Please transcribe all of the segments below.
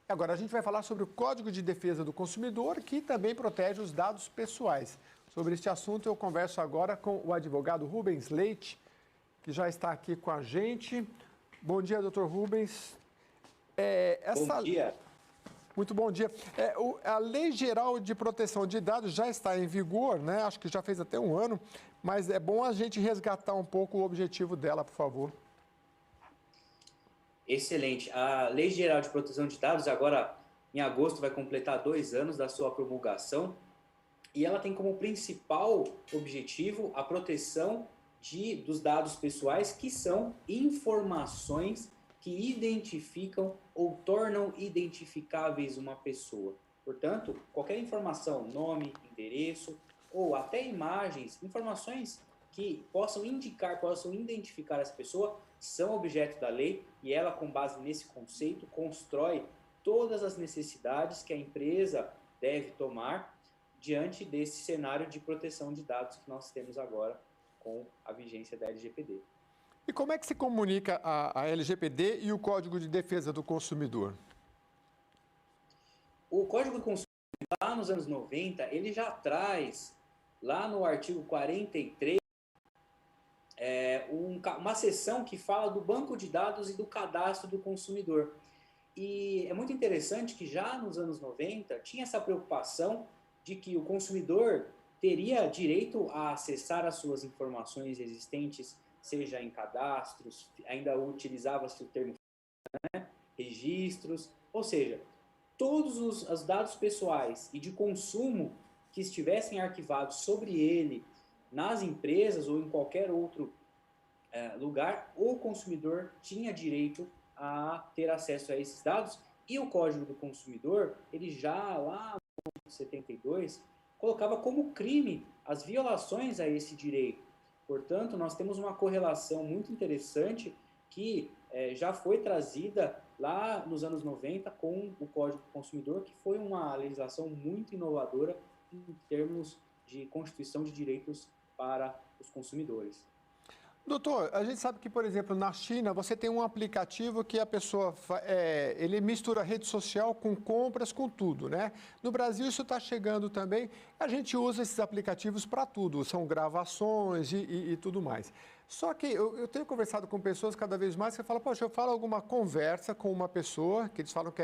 Agora, a gente vai falar sobre o Código de Defesa do Consumidor, que também protege os dados pessoais. Sobre este assunto, eu converso agora com o advogado Rubens Leite, que já está aqui com a gente. Bom dia, doutor Rubens. Bom dia. Muito bom dia. A Lei Geral de Proteção de Dados já está em vigor, né? Acho que já fez até um ano, mas é bom a gente resgatar um pouco o objetivo dela, por favor. Excelente. A Lei Geral de Proteção de Dados, agora em agosto, vai completar 2 anos da sua promulgação e ela tem como principal objetivo a proteção dos dados pessoais, que são informações que identificam ou tornam identificáveis uma pessoa. Portanto, qualquer informação, nome, endereço ou até imagens, informações que possam indicar, possam identificar essa pessoa, são objeto da lei e ela, com base nesse conceito, constrói todas as necessidades que a empresa deve tomar diante desse cenário de proteção de dados que nós temos agora com a vigência da LGPD. E como é que se comunica a LGPD e o Código de Defesa do Consumidor? O Código do Consumidor, lá nos anos 90, ele já traz, lá no artigo 43, uma seção que fala do banco de dados e do cadastro do consumidor. E é muito interessante que já nos anos 90 tinha essa preocupação de que o consumidor teria direito a acessar as suas informações existentes, seja em cadastros, ainda utilizava-se o termo registros, ou seja, todos os dados pessoais e de consumo que estivessem arquivados sobre ele nas empresas ou em qualquer outro lugar, o consumidor tinha direito a ter acesso a esses dados. E o Código do Consumidor, ele já lá em 72, colocava como crime as violações a esse direito. Portanto, nós temos uma correlação muito interessante que já foi trazida lá nos anos 90 com o Código do Consumidor, que foi uma legislação muito inovadora em termos de constituição de direitos para os consumidores. Doutor, a gente sabe que, por exemplo, na China, você tem um aplicativo que a pessoa, ele mistura rede social com compras, com tudo, né? No Brasil isso está chegando também, a gente usa esses aplicativos para tudo, são gravações e tudo mais. Só que eu tenho conversado com pessoas cada vez mais que falam, poxa, eu falo alguma conversa com uma pessoa, que eles falam que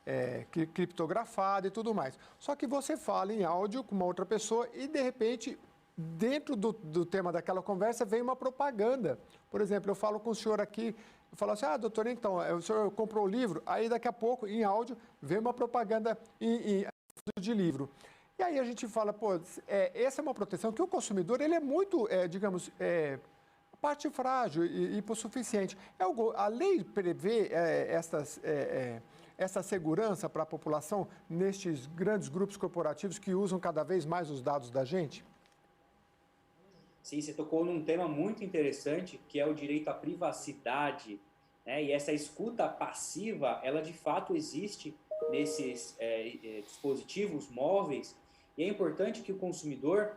é criptografada e tudo mais. Só que você fala em áudio com uma outra pessoa e, de repente, dentro do tema daquela conversa vem uma propaganda. Por exemplo, eu falo com o senhor aqui, eu falo assim, doutor, então, o senhor comprou o livro, aí daqui a pouco, em áudio, vem uma propaganda de livro. E aí a gente fala, essa é uma proteção que o consumidor, ele é muito, digamos, parte frágil e hipossuficiente. A lei prevê essa segurança para a população nestes grandes grupos corporativos que usam cada vez mais os dados da gente? Sim, você tocou num tema muito interessante, que é o direito à privacidade, né? E essa escuta passiva, ela de fato existe nesses dispositivos móveis, e é importante que o consumidor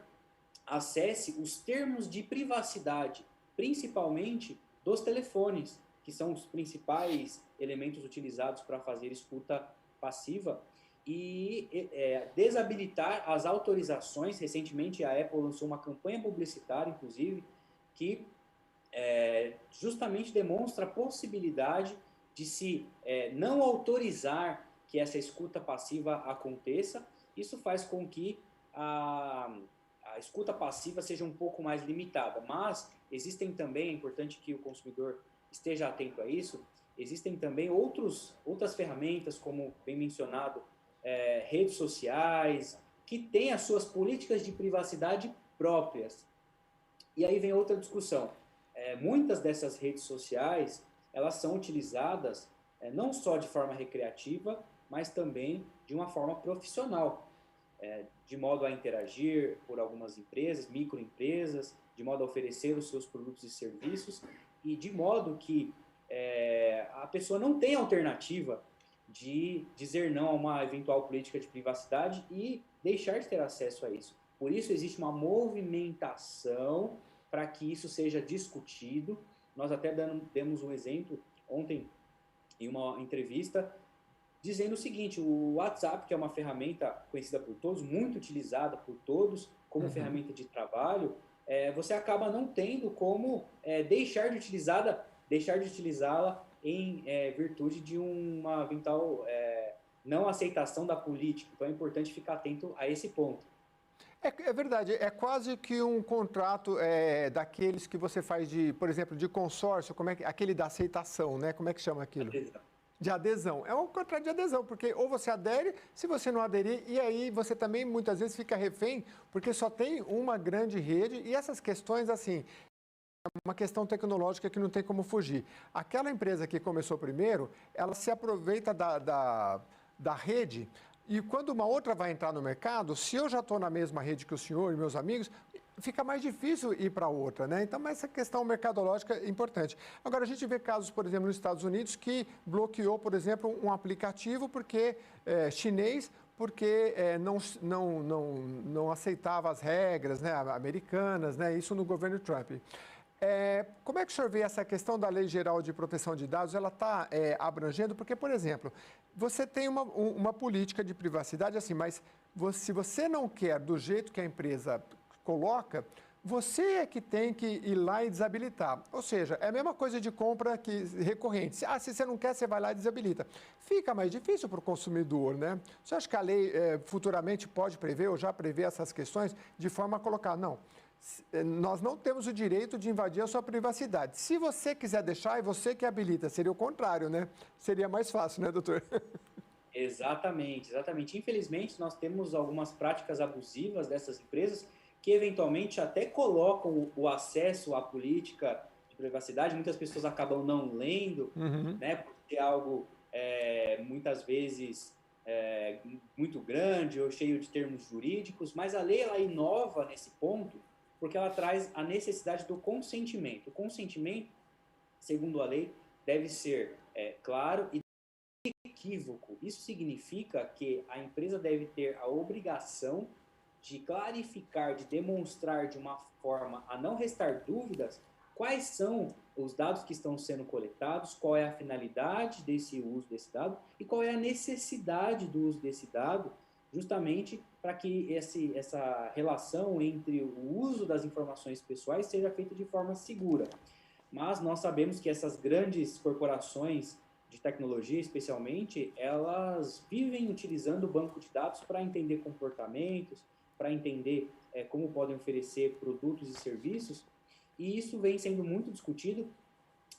acesse os termos de privacidade, principalmente dos telefones, que são os principais elementos utilizados para fazer escuta passiva, e desabilitar as autorizações. Recentemente a Apple lançou uma campanha publicitária, inclusive, que justamente demonstra a possibilidade de se não autorizar que essa escuta passiva aconteça. Isso faz com que a escuta passiva seja um pouco mais limitada, mas existem também, é importante que o consumidor esteja atento a isso, existem também outras ferramentas, como bem mencionado, redes sociais, que têm as suas políticas de privacidade próprias. E aí vem outra discussão. Muitas dessas redes sociais, elas são utilizadas não só de forma recreativa, mas também de uma forma profissional, de modo a interagir por algumas empresas, microempresas, de modo a oferecer os seus produtos e serviços, e de modo que a pessoa não tem alternativa de dizer não a uma eventual política de privacidade e deixar de ter acesso a isso. Por isso existe uma movimentação para que isso seja discutido. Nós até demos um exemplo ontem em uma entrevista dizendo o seguinte: o WhatsApp, que é uma ferramenta conhecida por todos, muito utilizada por todos como Uhum. ferramenta de trabalho, você acaba não tendo como deixar de utilizá-la em virtude de uma eventual não aceitação da política. Então é importante ficar atento a esse ponto. É verdade, é quase que um contrato daqueles que você faz de, por exemplo, de consórcio, como é que, aquele da aceitação, né? Como é que chama aquilo? Adesão. De adesão. É um contrato de adesão, porque ou você adere, se você não aderir, e aí você também muitas vezes fica refém, porque só tem uma grande rede, e essas questões, assim, é uma questão tecnológica que não tem como fugir. Aquela empresa que começou primeiro, ela se aproveita da rede, e quando uma outra vai entrar no mercado, se eu já estou na mesma rede que o senhor e meus amigos, fica mais difícil ir para outra, né? Então, essa questão mercadológica é importante. Agora, a gente vê casos, por exemplo, nos Estados Unidos, que bloqueou, por exemplo, um aplicativo porque chinês, porque não aceitava as regras, né, americanas, né? Isso no governo Trump. Como é que o senhor vê essa questão da Lei Geral de Proteção de Dados? Ela está abrangendo? Porque, por exemplo, você tem uma política de privacidade assim, mas se você não quer do jeito que a empresa coloca, você é que tem que ir lá e desabilitar. Ou seja, é a mesma coisa de compra recorrente. Se você não quer, você vai lá e desabilita. Fica mais difícil para o consumidor, né? Você acha que a lei futuramente pode prever ou já prevê essas questões de forma a colocar, não, nós não temos o direito de invadir a sua privacidade. Se você quiser deixar, é você que habilita. Seria o contrário, né? Seria mais fácil, né, doutor? Exatamente, exatamente. Infelizmente, nós temos algumas práticas abusivas dessas empresas que eventualmente até colocam o acesso à política de privacidade. Muitas pessoas acabam não lendo, Uhum. né, porque é algo muitas vezes muito grande ou cheio de termos jurídicos, mas a lei ela inova nesse ponto porque ela traz a necessidade do consentimento. O consentimento, segundo a lei, deve ser claro e equívoco. Isso significa que a empresa deve ter a obrigação de clarificar, de demonstrar de uma forma a não restar dúvidas quais são os dados que estão sendo coletados, qual é a finalidade desse uso desse dado e qual é a necessidade do uso desse dado, justamente para que essa relação entre o uso das informações pessoais seja feita de forma segura. Mas nós sabemos que essas grandes corporações de tecnologia, especialmente, elas vivem utilizando o banco de dados para entender comportamentos, para entender como podem oferecer produtos e serviços, e isso vem sendo muito discutido.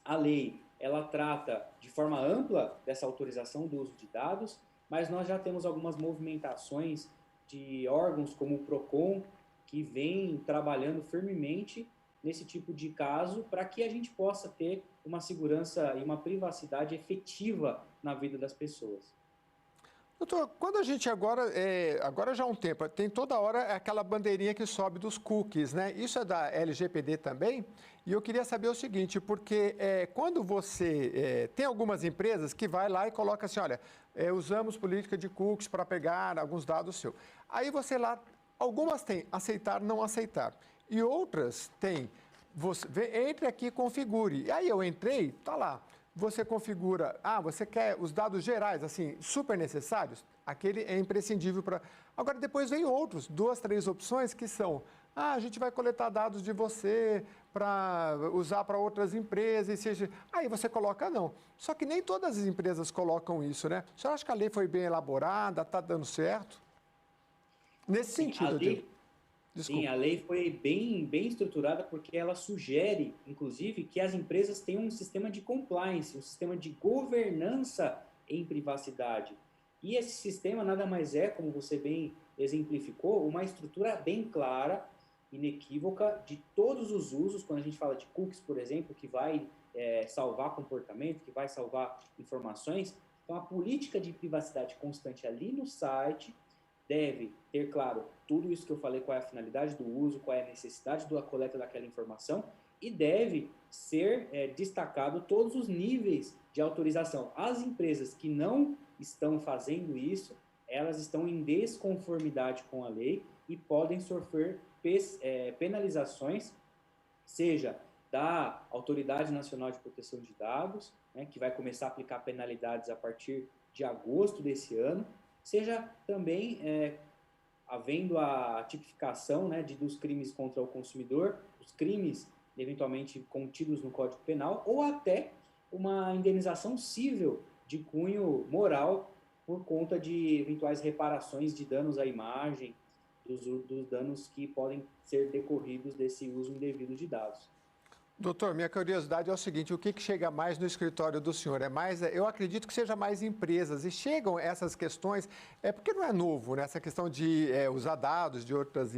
A lei, ela trata de forma ampla dessa autorização do uso de dados, mas nós já temos algumas movimentações de órgãos como o PROCON, que vem trabalhando firmemente nesse tipo de caso para que a gente possa ter uma segurança e uma privacidade efetiva na vida das pessoas. Doutor, quando a gente agora já há um tempo, tem toda hora aquela bandeirinha que sobe dos cookies, né? Isso é da LGPD também. E eu queria saber o seguinte, porque quando você tem algumas empresas que vai lá e coloca assim, olha, usamos política de cookies para pegar alguns dados seus. Aí você lá, algumas têm aceitar, não aceitar. E outras têm, entre aqui e configure. E aí eu entrei, tá lá. Você configura, você quer os dados gerais, assim, super necessários? Aquele é imprescindível para... Agora, depois vem outros, 2, 3 opções que são, a gente vai coletar dados de você para usar para outras empresas, aí você coloca não. Só que nem todas as empresas colocam isso, né? Você acha que a lei foi bem elaborada, está dando certo? Nesse Sim, sentido, eu digo. sim, Desculpa. a lei foi bem estruturada porque ela sugere, inclusive, que as empresas tenham um sistema de compliance, um sistema de governança em privacidade. E esse sistema nada mais é, como você bem exemplificou, uma estrutura bem clara, inequívoca de todos os usos, quando a gente fala de cookies, por exemplo, que vai salvar comportamento, que vai salvar informações. Então, a política de privacidade constante ali no site deve ter claro tudo isso que eu falei, qual é a finalidade do uso, qual é a necessidade da coleta daquela informação e deve ser destacado todos os níveis de autorização. As empresas que não estão fazendo isso, elas estão em desconformidade com a lei e podem sofrer penalizações, seja da Autoridade Nacional de Proteção de Dados, né, que vai começar a aplicar penalidades a partir de agosto desse ano, seja também havendo a tipificação, né, dos crimes contra o consumidor, os crimes eventualmente contidos no Código Penal, ou até uma indenização cível de cunho moral por conta de eventuais reparações de danos à imagem, dos danos que podem ser decorridos desse uso indevido de dados. Doutor, minha curiosidade é o seguinte, o que chega mais no escritório do senhor? Eu acredito que seja mais empresas, e chegam essas questões, porque não é novo, né? Essa questão de usar dados de outras,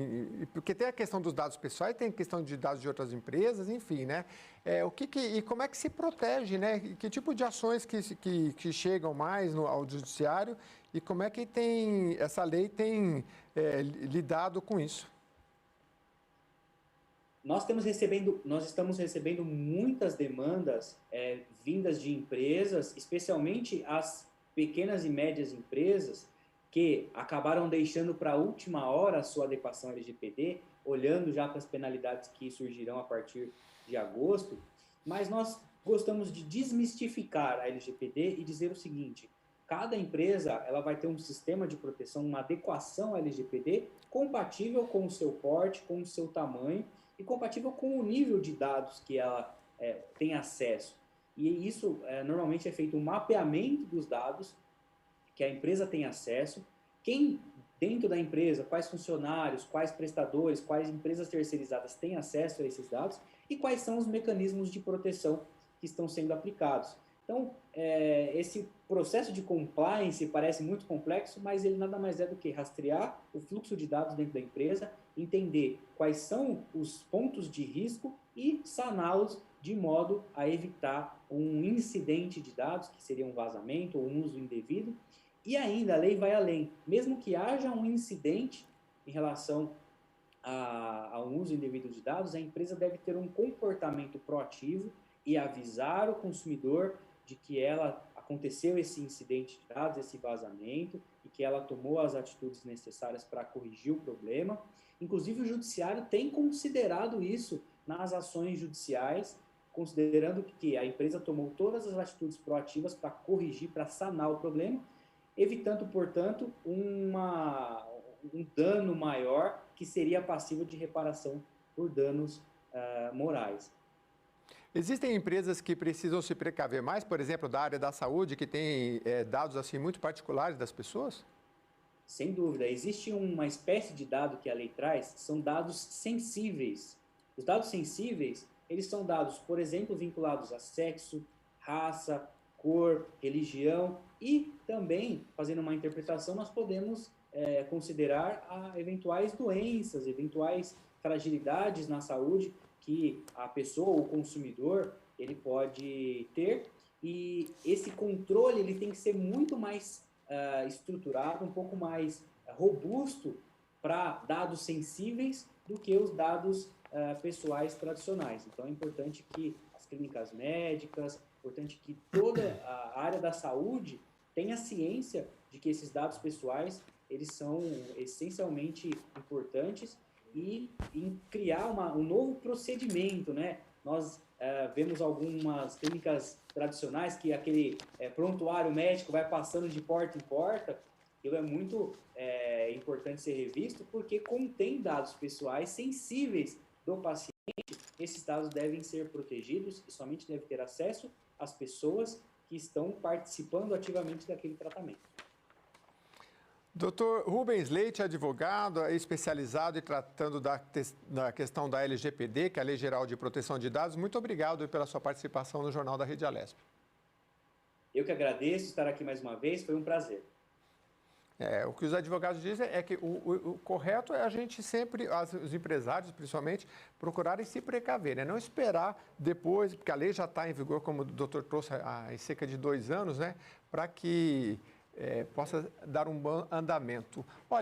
porque tem a questão dos dados pessoais, tem a questão de dados de outras empresas, enfim, né? E como é que se protege, né? Que tipo de ações que chegam mais ao judiciário e como é que essa lei tem lidado com isso? Nós estamos recebendo muitas demandas vindas de empresas, especialmente as pequenas e médias empresas, que acabaram deixando para a última hora a sua adequação LGPD, olhando já para as penalidades que surgirão a partir de agosto, mas nós gostamos de desmistificar a LGPD e dizer o seguinte: cada empresa ela vai ter um sistema de proteção, uma adequação à LGPD compatível com o seu porte, com o seu tamanho, e compatível com o nível de dados que ela tem acesso. E isso, normalmente, é feito um mapeamento dos dados que a empresa tem acesso, quem dentro da empresa, quais funcionários, quais prestadores, quais empresas terceirizadas têm acesso a esses dados e quais são os mecanismos de proteção que estão sendo aplicados. Então, esse processo de compliance parece muito complexo, mas ele nada mais é do que rastrear o fluxo de dados dentro da empresa, entender quais são os pontos de risco e saná-los de modo a evitar um incidente de dados, que seria um vazamento ou um uso indevido. E ainda a lei vai além. Mesmo que haja um incidente em relação a um uso indevido de dados, a empresa deve ter um comportamento proativo e avisar o consumidor de que aconteceu esse incidente de dados, esse vazamento, e que ela tomou as atitudes necessárias para corrigir o problema. Inclusive, o judiciário tem considerado isso nas ações judiciais, considerando que a empresa tomou todas as atitudes proativas para corrigir, para sanar o problema, evitando, portanto, um dano maior que seria passível de reparação por danos morais. Existem empresas que precisam se precaver mais, por exemplo, da área da saúde, que tem dados assim muito particulares das pessoas? Sem dúvida. Existe uma espécie de dado que a lei traz, são dados sensíveis. Os dados sensíveis, eles são dados, por exemplo, vinculados a sexo, raça, cor, religião e também, fazendo uma interpretação, nós podemos considerar eventuais doenças, eventuais fragilidades na saúde que a pessoa, o consumidor, ele pode ter, e esse controle ele tem que ser muito mais estruturado, um pouco mais robusto para dados sensíveis do que os dados pessoais tradicionais. Então, é importante que as clínicas médicas, é importante que toda a área da saúde tenha ciência de que esses dados pessoais eles são essencialmente importantes e em criar um novo procedimento, né? Nós vemos algumas clínicas tradicionais que aquele prontuário médico vai passando de porta em porta. Ele é muito importante ser revisto porque contém dados pessoais sensíveis do paciente. Esses dados devem ser protegidos e somente deve ter acesso às pessoas que estão participando ativamente daquele tratamento. Dr. Rubens Leite, advogado, especializado e tratando da questão da LGPD, que é a Lei Geral de Proteção de Dados. Muito obrigado pela sua participação no Jornal da Rede Alesp. Eu que agradeço estar aqui mais uma vez, foi um prazer. O que os advogados dizem é que o correto é a gente sempre, os empresários principalmente, procurarem se precaver, né? Não esperar depois, porque a lei já está em vigor, como o doutor trouxe há cerca de 2 anos, né? Para que possa dar um bom andamento. Olha,